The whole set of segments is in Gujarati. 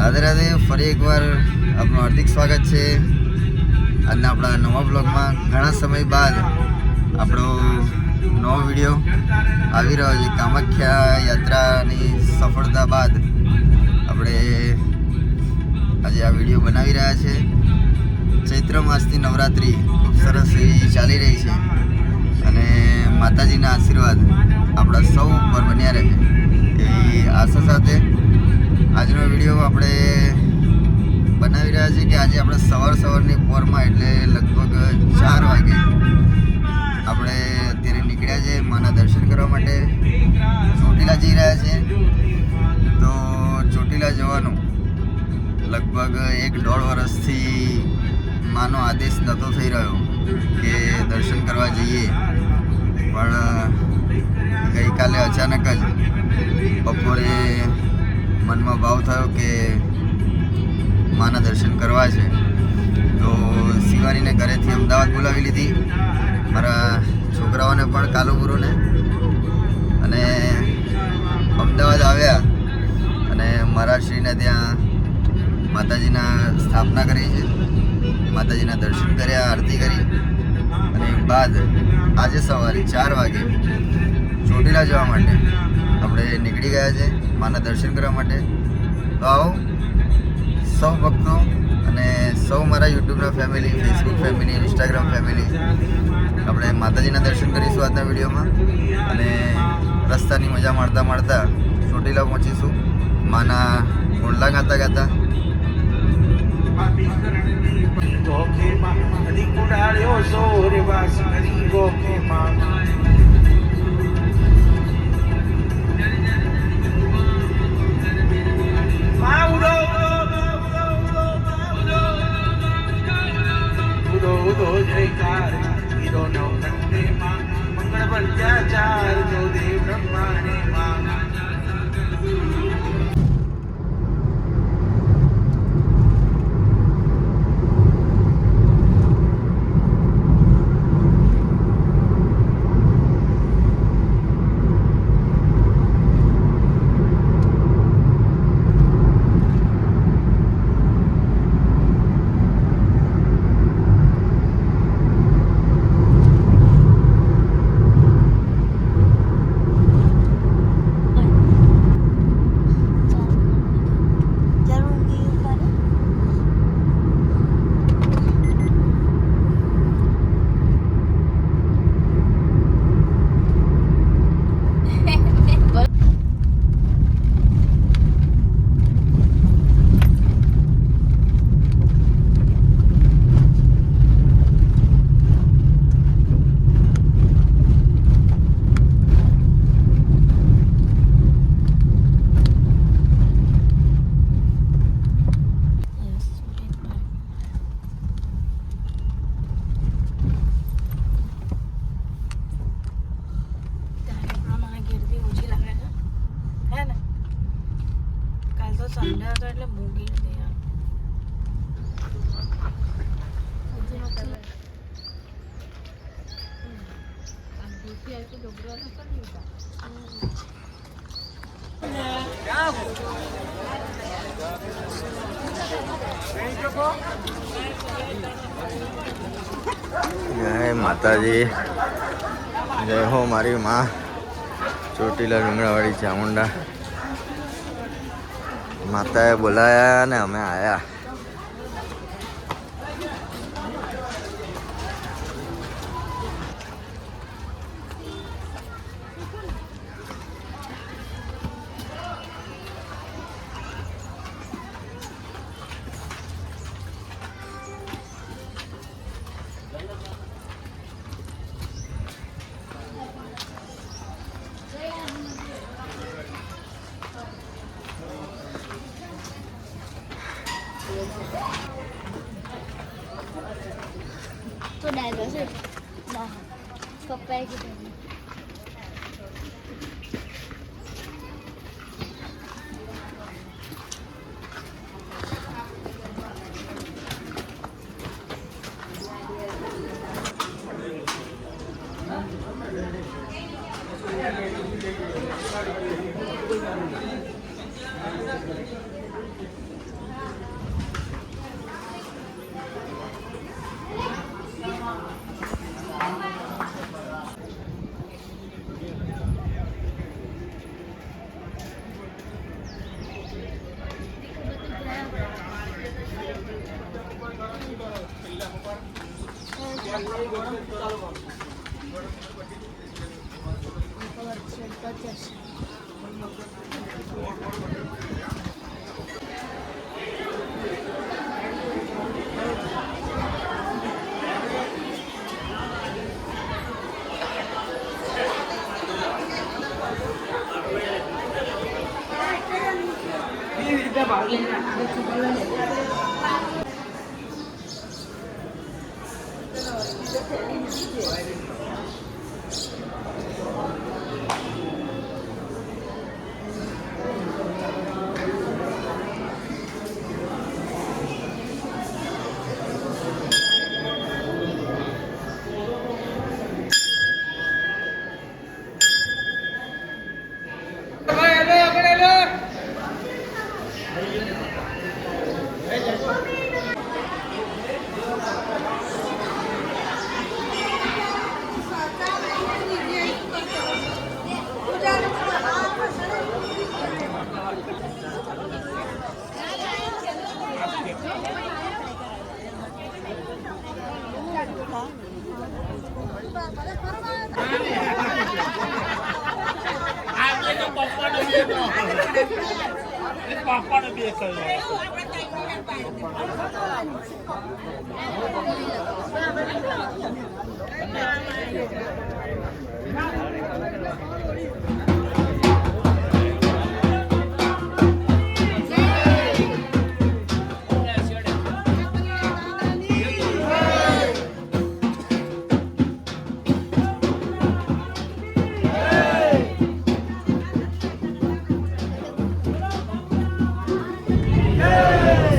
રાધે રાધે. ફરી એકવાર આપનું હાર્દિક સ્વાગત છે આજના આપણા નવા બ્લોગમાં. ઘણા સમય બાદ આપણો નવો વિડીયો આવી રહ્યો છે. કામાખ્યા યાત્રાની સફળતા બાદ આપણે આજે આ વિડીયો બનાવી રહ્યા છે. ચૈત્ર માસની નવરાત્રિ ખૂબ સરસ એવી ચાલી રહી છે અને માતાજીના આશીર્વાદ આપણા સૌ ઉપર બન્યા રહે એવી આશા સાથે આજનો વિડીયો આપણે બનાવી રહ્યા છીએ કે આજે આપણે સવારની પોરમાં એટલે લગભગ 4 વાગે આપણે અત્યારે નીકળ્યા છે માના દર્શન કરવા માટે. ચોટીલા જઈ રહ્યા છે. તો ચોટીલા જવાનું લગભગ 1-1.5 વર્ષથી માનો આદેશ નહોતો થઈ રહ્યો કે દર્શન કરવા જઈએ, પણ ગઈકાલે અચાનક જ બપોરે મનમાં ભાવ થયો કે માના દર્શન કરવા છે. તો શિવાનીને ઘરેથી અમદાવાદ બોલાવી લીધી, મારા છોકરાઓને પણ કાલુગુરુને, અને અમદાવાદ આવ્યા અને મારા શ્રીને ત્યાં માતાજીના સ્થાપના કરી છે. માતાજીના દર્શન કર્યા, આરતી કરી અને બાદ આજે સવારે 4 વાગે ચોટીલા જવા માટે આપણે નીકળી ગયા છે માના દર્શન કરવા માટે. તો આવો સૌ ભક્તો અને સૌ મારા યુટ્યુબના family, Facebook family, Instagram family આપણે માતાજીના દર્શન કરીશું આજના વિડીયોમાં અને રસ્તાની મજા માણતા ચોટીલા પહોંચીશું માના કુંડલા ગાતા ગાતા. જય માતાજી, જય હો મારી માં ચોટીલા ડુંગરાવાળી ચામુંડા. માતાએ બોલાયા ને અમે આવ્યા. तो डायवर से पप्पा की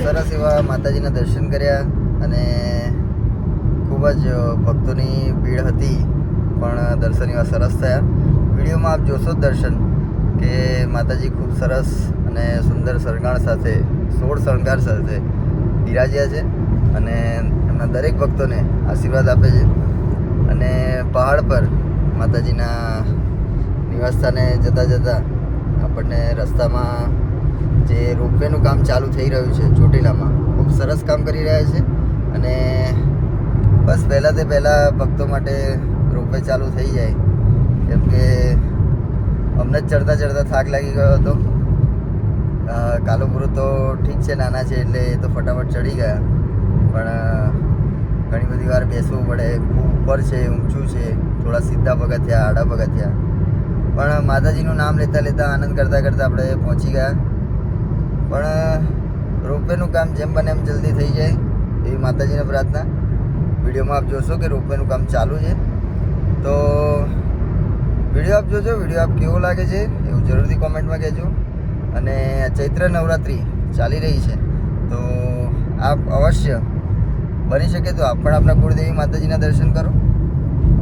સરસ એવા માતાજીના દર્શન કર્યા અને ખૂબ જ ભક્તોની ભીડ હતી, પણ દર્શન એવા સરસ થયા. વિડીયોમાં આપ જોશો જ દર્શન કે માતાજી ખૂબ સરસ અને સુંદર શણગાર સાથે 16 શણગાર સાથે બિરાજ્યા છે અને એમના દરેક ભક્તોને આશીર્વાદ આપે છે. અને પહાડ પર માતાજીના નિવાસસ્થાને જતાં જતાં આપણને રસ્તામાં જે રોપવેનું કામ ચાલુ થઈ રહ્યું છે ચોટીલામાં, ખૂબ સરસ કામ કરી રહ્યા છે. અને બસ પહેલાં તે પહેલાં ભક્તો માટે રોપવે ચાલુ થઈ જાય, કેમ કે અમને જ ચડતા ચડતા થાક લાગી ગયો હતો. કાલુપુર તો ઠીક છે, નાના છે એટલે એ તો ફટાફટ ચડી ગયા, પણ ઘણી બધી વાર બેસવું પડે. ખૂબ ઉપર છે, ઊંચું છે, થોડા સીધા પગથિયા, આડા પગથિયા, પણ માતાજીનું નામ લેતા લેતા આનંદ કરતાં કરતાં આપણે પહોંચી ગયા. પણ રોપવેનું કામ જેમ બને એમ જલ્દી થઈ જાય એવી માતાજીને પ્રાર્થના. વિડીયોમાં આપ જોશો કે રોપવેનું કામ ચાલુ છે, તો વિડીયો આપ જોજો. વિડીયો આપ કેવો લાગે છે એવું જરૂરથી કોમેન્ટમાં કહેજો. અને ચૈત્ર નવરાત્રિ ચાલી રહી છે, તો આપ અવશ્ય બની શકે તો આપ પણ આપણા કુળદેવી માતાજીના દર્શન કરો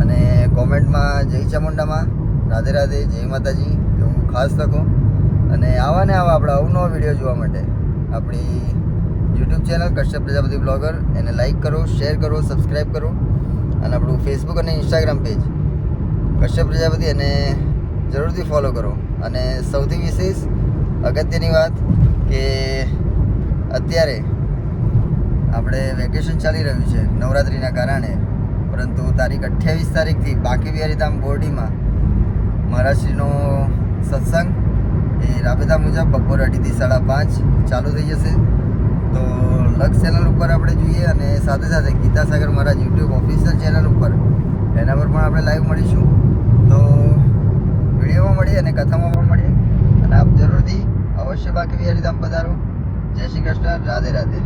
અને કોમેન્ટમાં જય ચામુંડામાં, રાધે રાધે, જય માતાજી એવું ખાસ લખો. અને આવા ને આવા આપણા અવનવા વિડીયો જોવા માટે આપણી YouTube channel Kashyap Prajapati blogger એને લાઈક કરો, શેર કરો, સબસ્ક્રાઈબ કરો. અને આપણું ફેસબુક અને ઇન્સ્ટાગ્રામ પેજ કશ્યપ પ્રજાપતિ એને જરૂરથી ફોલો કરો. અને સૌથી વિશેષ અગત્યની વાત કે અત્યારે આપણે વેકેશન ચાલી રહ્યું છે નવરાત્રિના કારણે, પરંતુ તારીખ 28 તારીખથી બાંકે બિહારી ધામ બોરડીમાં મહારાજશ્રીનો સત્સંગ એ રાબેતા મુજબ બપોર 2:30 થી 5:30 ચાલુ થઈ જશે. તો લક્ષ ચેનલ ઉપર આપણે જોઈએ અને સાથે સાથે ગીતાસાગર મહારાજ યુટ્યુબ ઓફિશિયલ ચેનલ ઉપર એના પર પણ આપણે લાઈવ મળીશું. તો વિડીયોમાં મળીએ અને કથામાં પણ મળીએ. અને આપ જરૂરથી અવશ્ય બાંકે બિહારી ધામ પધારો. જય શ્રી કૃષ્ણ, રાધે રાધે.